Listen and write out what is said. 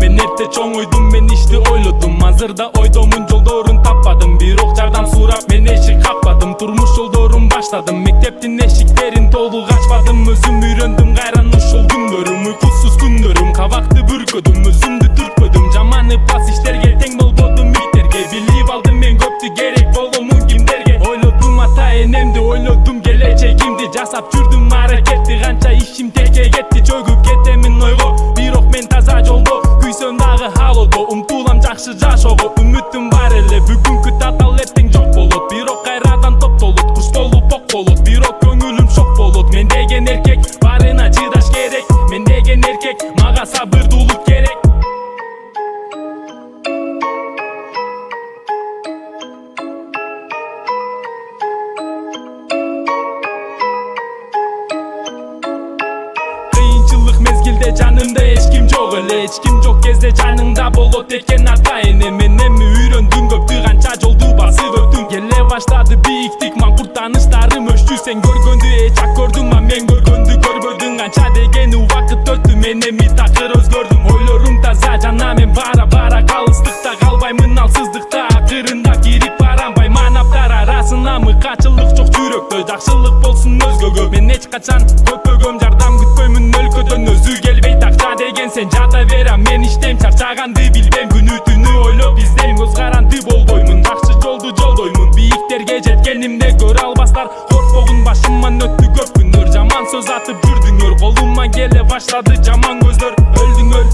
Мен эрте чоңойдум, мен ишти ойлодум. Азырда ойдомун, жолдорун таппадым. Бирок жардам сурап мен эшик какпадым. Турмуш жолдорун баштадым. Мектептин эшиктерин толук ачпадым. Өзүм үйрөндүм кайран ушул күндөрүм. Уйкусуз күндөрүм, кабакты бүркөдүм. Өзүмдү түрткөдүм, жаманы пас иштерге тең болбодум иттерге. Билип алдым мен көптү, керек боломун кимдерге. Ойлодум ата энемди, ойлодум келечегимди. Жасап жүрдүм аракетти, канча ишим теке кетти. Чөгүп кетемин ойго, бирок мен таза жолдо. Күйсөм дагы халодо, умтулам жакшы жашоого. Үмүтүм бар эле, бүгүнкү татал эртең жок болот. Бирок кайрадан топтолот, куш болуп ок болот. Бирок көңүлүм шок болот. Мен деген эркек барына чыдаш керек. Мен деген эркек мага сабырдуулук керек. Кыйынчылык мезгилде жанымда эч ким жок эле. Эч ким жок кезде жаныңда болот экен ата эне. Мен эми үйрөндүм көптү, канча жолду басып өттүм. Келе баштады бийиктик, маңкурт тааныштарым өчтү. Сен көргөндү эч ак көрдүм, а мен көргөндү көрбөдүң. Канча деген убакыт өттү, мен эми такыр өзгөрдүм. Ойлорум таза, жана мен бара бара калыстыкта калбаймын, алсыздыкта акырында кирип барам. Байманаптар арасынамы качылык жок жүрөктө. Жакшылык болсун өзгөгө, мен эч качан көпөгөм. Жардам күтпөймүн өлкөдөн, өзү келбейт акча деген сен жата берем. Мен иштейм, чарчаганды билбейм, күнү түнү ойлоп издейм. Көз каранды болбоймун, жакшы жолду жолдоймун. Бийиктерге жеткенимде көрө албастар, коркпогун башыман өттү көп күндөр. Жаман сөз атып жүрдүңөр, колуман келе баштады жаман көздөр. Өлдүңөр